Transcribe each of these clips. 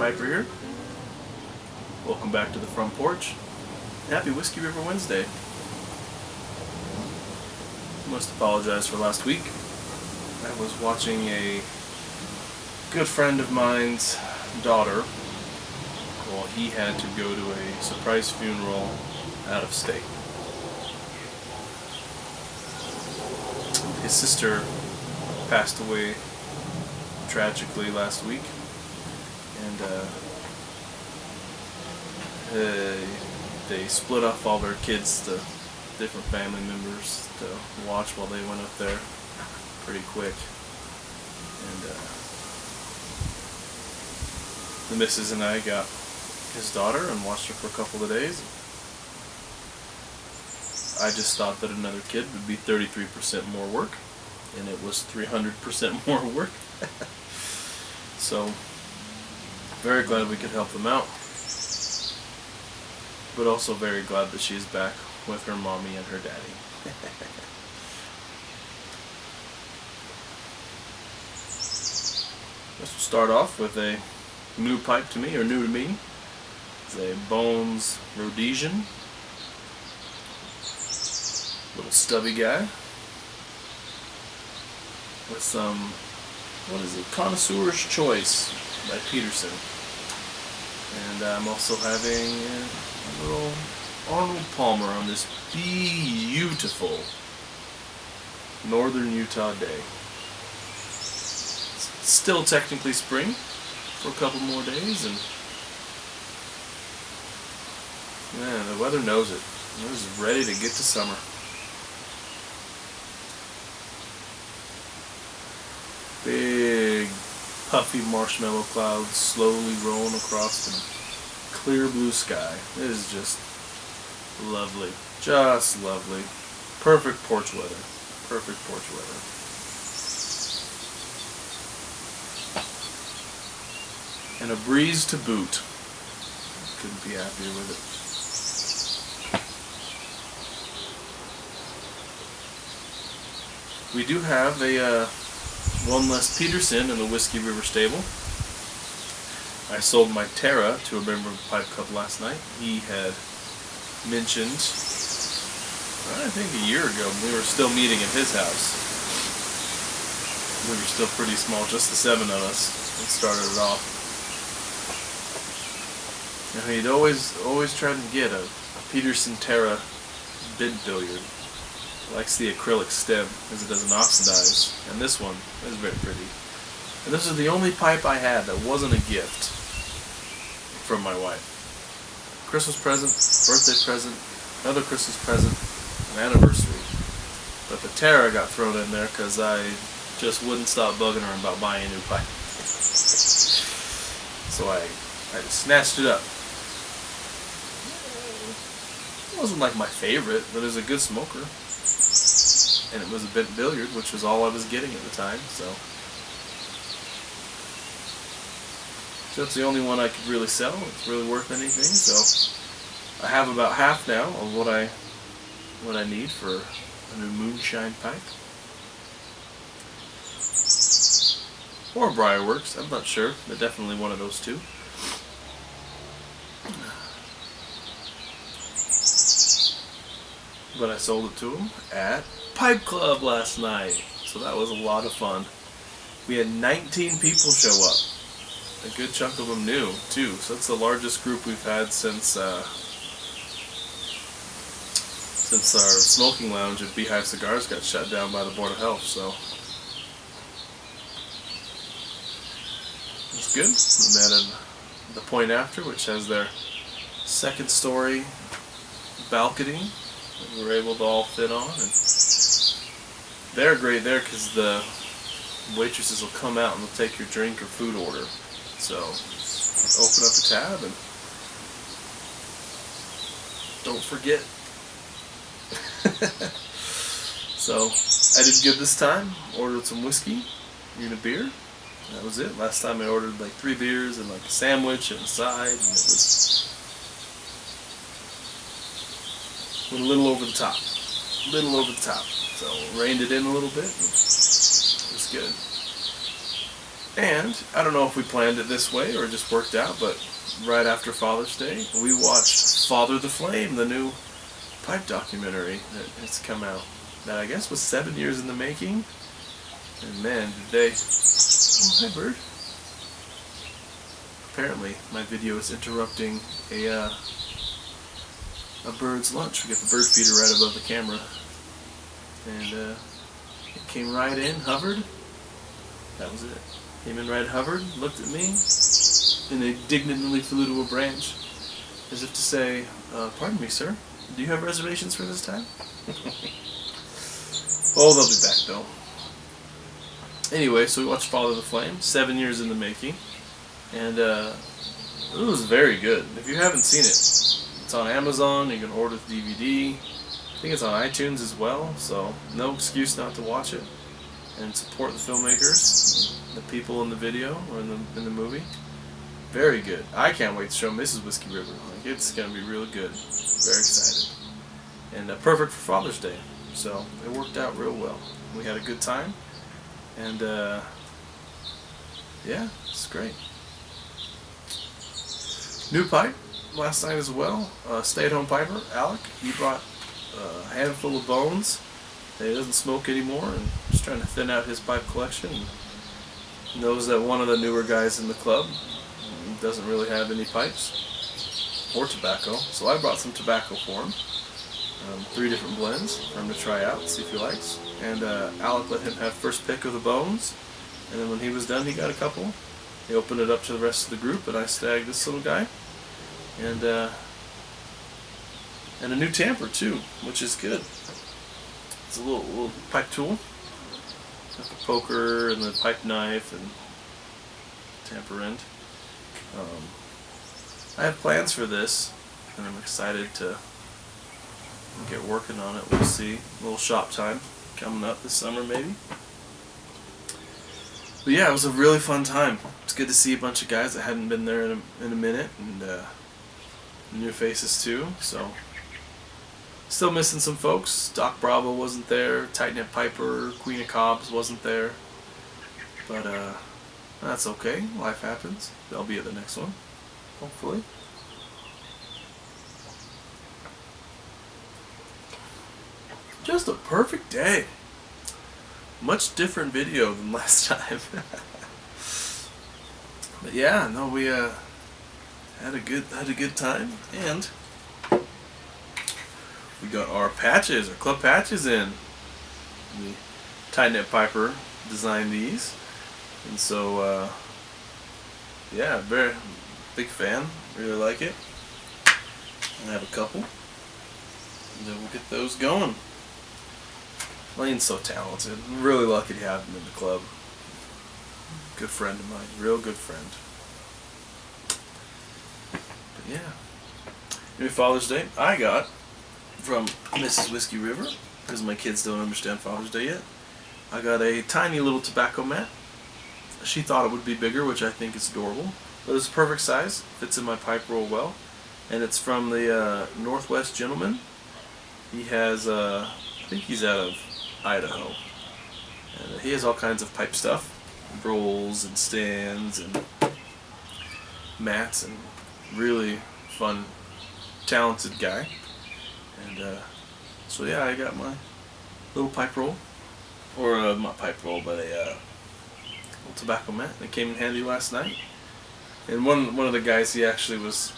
Piper here. Welcome back to the front porch. Happy Whiskey River Wednesday. Must apologize for last week. I was watching a good friend of mine's daughter while he had to go to a surprise funeral out of state. His sister passed away tragically last week, and they split off all their kids to different family members to watch while they went up there pretty quick. And the missus and I got his daughter and watched her for a couple of days. I just thought that another kid would be 33% more work, and it was 300% more work. So, very glad we could help them out, but also very glad that she's back with her mommy and her daddy. Let's start off with a new pipe to me, or new to me. It's a Bones Rhodesian. Little stubby guy. With some, what is it, Connoisseur's Choice by Peterson. And I'm also having a little Arnold Palmer on this beautiful northern Utah day. It's still technically spring for a couple more days, and man, the weather knows it. It is ready to get to summer. Big puffy marshmallow clouds slowly rolling across the clear blue sky. It is just lovely. Just lovely. Perfect porch weather. Perfect porch weather. And a breeze to boot. Couldn't be happier with it. We do have a one less Peterson in the Whiskey River stable. I sold my Terra to a member of the Pipe Club last night. He had mentioned, I think a year ago, we were still meeting at his house. We were still pretty small, just the 7 of us, and started it off. And he'd always tried to get a Peterson Terra bid billiard. Likes the acrylic stem because it doesn't oxidize, and this one is very pretty. And this is the only pipe I had that wasn't a gift from my wife. Christmas present, birthday present, another Christmas present, an anniversary. But the Terra got thrown in there because I just wouldn't stop bugging her about buying a new pipe. So I just snatched it up. It wasn't like my favorite, but it was a good smoker. And it was a bent billiard, which was all I was getting at the time, so that's the only one I could really sell. It's really worth anything, so I have about half now of what I need for a new moonshine pipe. Or Briarworks, I'm not sure, but definitely one of those two. But I sold it to him at Pipe Club last night, so that was a lot of fun. We had 19 people show up. A good chunk of them new, too, so that's the largest group we've had since our smoking lounge at Beehive Cigars got shut down by the Board of Health, so it's good. We met at the Point After, which has their second story balcony that we were able to all fit on, and they're great there because the waitresses will come out and they'll take your drink or food order. So open up a tab and don't forget. So I did good this time. Ordered some whiskey and a beer. That was it. Last time I ordered like 3 beers and like a sandwich and a side, and it went a little over the top. So reined it in a little bit. And it was good. And I don't know if we planned it this way or it just worked out, but right after Father's Day, we watched Father the Flame, the new pipe documentary that has come out. That I guess was 7 years in the making. And man, did they... Oh, hi, bird. Apparently, my video is interrupting a bird's lunch. We got the bird feeder right above the camera. And it came right in, hovered. That was it. Came in right, hovered, looked at me, and indignantly flew to a branch, as if to say, pardon me, sir, do you have reservations for this time? Oh, they'll be back, though. Anyway, so we watched Father the Flame, 7 years in the making, and it was very good. If you haven't seen it, it's on Amazon, you can order the DVD, I think it's on iTunes as well, so no excuse not to watch it, and support the filmmakers, the people in the video, or in the movie. Very good. I can't wait to show them Mrs. Whiskey River. Like, it's going to be really good. Very excited. And perfect for Father's Day. So it worked out real well. We had a good time. And yeah, it's great. New pipe last night as well. Stay-at-home piper, Alec. He brought a handful of bones. He doesn't smoke anymore and just trying to thin out his pipe collection. Knows that one of the newer guys in the club doesn't really have any pipes or tobacco, so I brought some tobacco for him. 3 different blends for him to try out, see if he likes. And Alec let him have first pick of the bones, and then when he was done, he got a couple. He opened it up to the rest of the group, and I snagged this little guy. And a new tamper too, which is good. It's a little pipe tool. Got the poker and the pipe knife and tamper end. I have plans for this, and I'm excited to get working on it. We'll see. A little shop time coming up this summer, maybe. But yeah, it was a really fun time. It's good to see a bunch of guys that hadn't been there in a minute, and new faces too. So, still missing some folks. Doc Bravo wasn't there. Tight Net Piper, Queen of Cobbs wasn't there. But that's okay. Life happens. They'll be at the next one, hopefully. Just a perfect day. Much different video than last time. But yeah, no, we had a good time, and we got our patches, our club patches in. The Tight Net Piper designed these, and so yeah, very big fan. Really like it. I have a couple, and then we'll get those going. Lane's so talented. I'm really lucky to have him in the club. Good friend of mine. Real good friend. But yeah. Happy Father's Day. I got from Mrs. Whiskey River, because my kids don't understand Father's Day yet. I got a tiny little tobacco mat. She thought it would be bigger, which I think is adorable. But it's a perfect size. Fits in my pipe roll well. And it's from the Northwest Gentleman. He has, I think he's out of Idaho. And he has all kinds of pipe stuff. Rolls and stands and mats, and really fun, talented guy. And so yeah, I got my little pipe roll. Or not pipe roll, but a little tobacco mat. It came in handy last night. And one of the guys, he actually was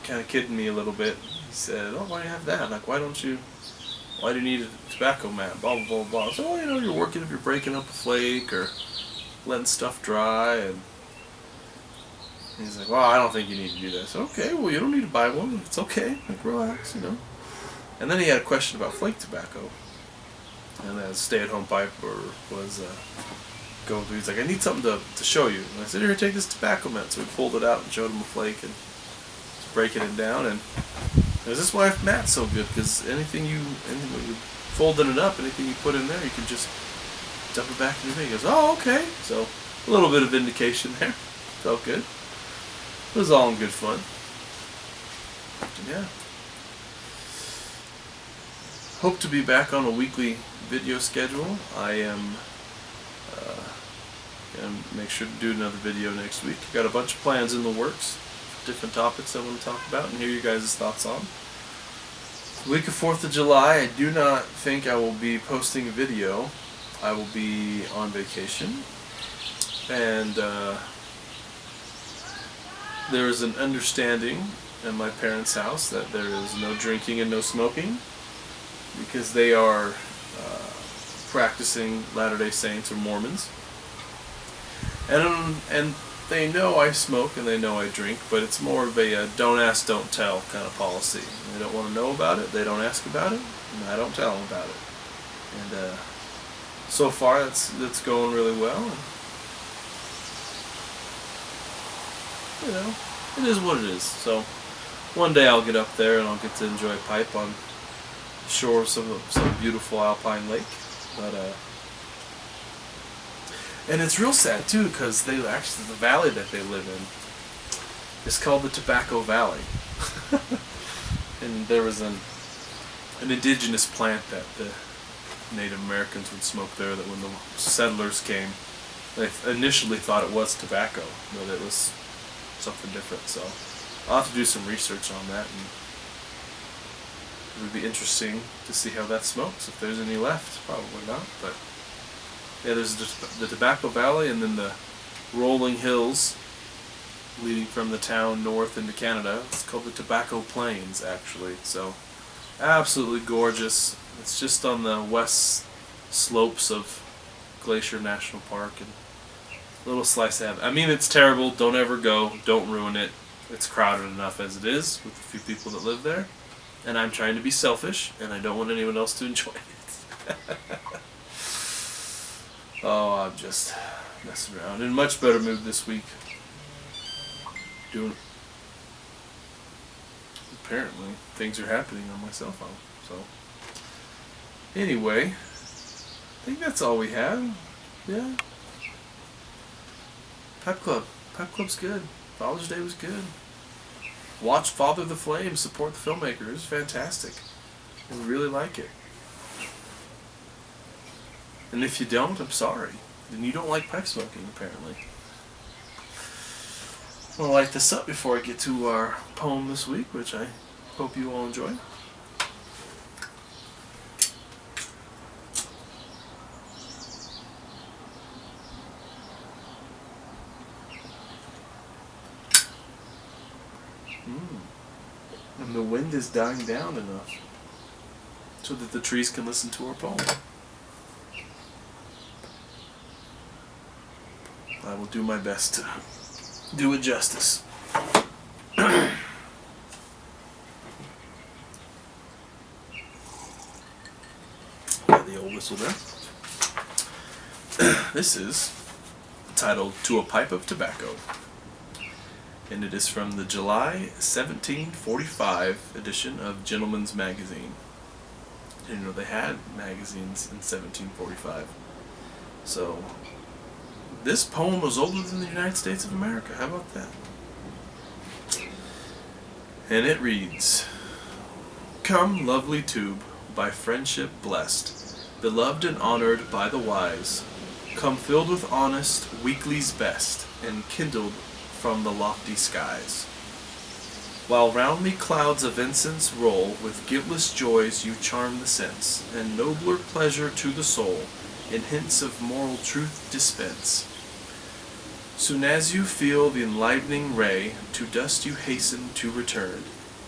kind of kidding me a little bit. He said, "Oh, why do you have that? Like, why do you need a tobacco mat? Blah, blah, blah, blah." So, you know, you're working if you're breaking up a flake or letting stuff dry. And he's like, "Well, I don't think you need to do that." So, okay, well, you don't need to buy one. It's okay. Like, relax, you know. And then he had a question about flake tobacco. And as stay-at-home piper was going through, he's like, "I need something to show you." And I said, "Here, take this tobacco mat." So we pulled it out and showed him a flake and was breaking it down. And this is why mat's so good, because anything when you're folding it up, anything you put in there, you can just dump it back in the thing. He goes, "Oh, okay." So a little bit of vindication there. Felt good. It was all in good fun. Yeah. Hope to be back on a weekly video schedule. I am And make sure to do another video next week. Got a bunch of plans in the works, different topics I want to talk about and hear you guys' thoughts on. The week of 4th of July, I do not think I will be posting a video. I will be on vacation. And there is an understanding in my parents' house that there is no drinking and no smoking, because they are practicing Latter-day Saints or Mormons. And they know I smoke and they know I drink, but it's more of a don't ask, don't tell kind of policy. They don't want to know about it, they don't ask about it, and I don't tell them about it. And so far that's going really well. And, you know, it is what it is. So one day I'll get up there and I'll get to enjoy a pipe on the shore of some beautiful alpine lake. But and it's real sad too, because the valley that they live in is called the Tobacco Valley. And there was an indigenous plant that the Native Americans would smoke there, that when the settlers came, they initially thought it was tobacco, but it was something different. So I'll have to do some research on that, and it would be interesting to see how that smokes, if there's any left. Probably not, but yeah, there's the Tobacco Valley, and then the rolling hills leading from the town north into Canada. It's called the Tobacco Plains, actually. So absolutely gorgeous. It's just on the west slopes of Glacier National Park, and a little slice of heaven. I mean, it's terrible. Don't ever go. Don't ruin it. It's crowded enough as it is with a few people that live there. And I'm trying to be selfish, and I don't want anyone else to enjoy it. Oh, I'm just messing around. In much better mood this week. Apparently, things are happening on my cell phone. So, anyway, I think that's all we have. Yeah. Pep Club. Pep Club's good. Father's Day was good. Watch Father the Flame. Support the filmmaker. It was fantastic. I really like it. And if you don't, I'm sorry. Then you don't like pipe smoking, apparently. I'm going to light this up before I get to our poem this week, which I hope you all enjoy. And the wind is dying down enough so that the trees can listen to our poem. I will do my best to do it justice. Got the old whistle there. This is titled To a Pipe of Tobacco, and it is from the July 1745 edition of Gentleman's Magazine. I didn't know they had magazines in 1745. So this poem was older than the United States of America. How about that? And it reads, Come, lovely tube, by friendship blessed, beloved and honored by the wise, come filled with honest weekly's best, and kindled from the lofty skies. While round me clouds of incense roll, with guiltless joys you charm the sense, and nobler pleasure to the soul, and hints of moral truth dispense. Soon as you feel the enlivening ray, to dust you hasten to return,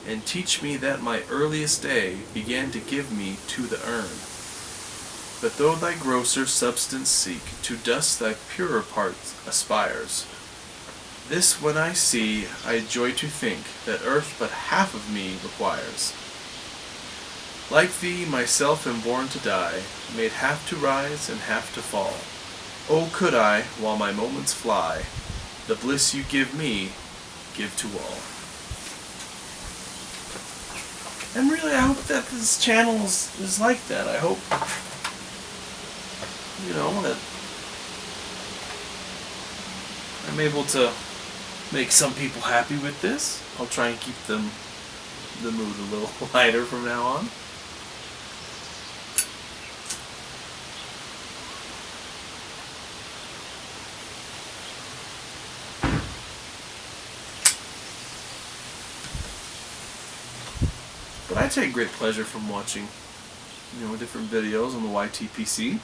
and teach me that my earliest day began to give me to the urn. But though thy grosser substance seek, to dust thy purer parts aspires. This when I see, I joy to think, that earth but half of me requires. Like thee, myself am born to die, made half to rise and half to fall. Oh, could I, while my moments fly, the bliss you give me, give to all. And really, I hope that this channel is like that. I hope, you know, that I'm able to make some people happy with this. I'll try and keep the mood a little lighter from now on. But I take great pleasure from watching, different videos on the YTPC.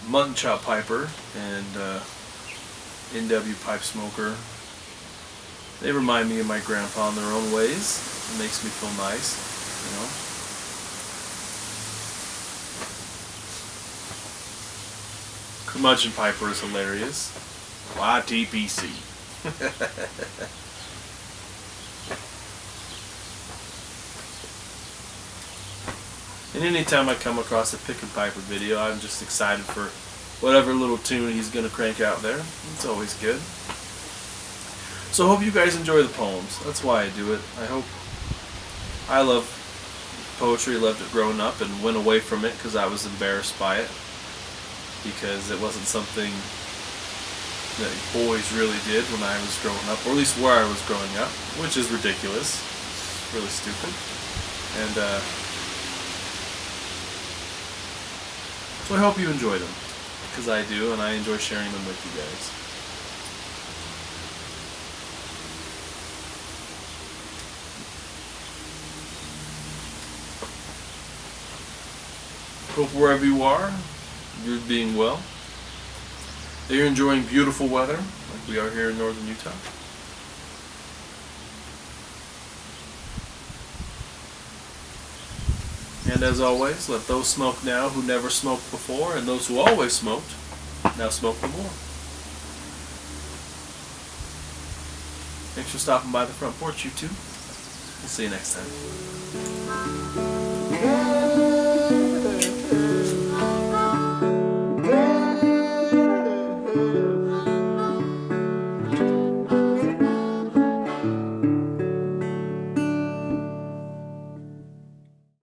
Mutton Chop Piper and NW Pipe Smoker. They remind me of my grandpa in their own ways. It makes me feel nice, Curmudgeon Piper is hilarious. YTPC. And anytime I come across a Pick and Piper video, I'm just excited for whatever little tune he's going to crank out there. It's always good. So I hope you guys enjoy the poems. That's why I do it. I love poetry, loved it growing up, and went away from it because I was embarrassed by it. Because it wasn't something that boys really did when I was growing up, or at least where I was growing up, which is ridiculous. Really stupid. And, so I hope you enjoy them, because I do, and I enjoy sharing them with you guys. Hope wherever you are, you're being well. That you're enjoying beautiful weather, like we are here in northern Utah. And as always, let those smoke now who never smoked before, and those who always smoked, now smoke no more. Thanks for stopping by the front porch, you two. We'll see you next time.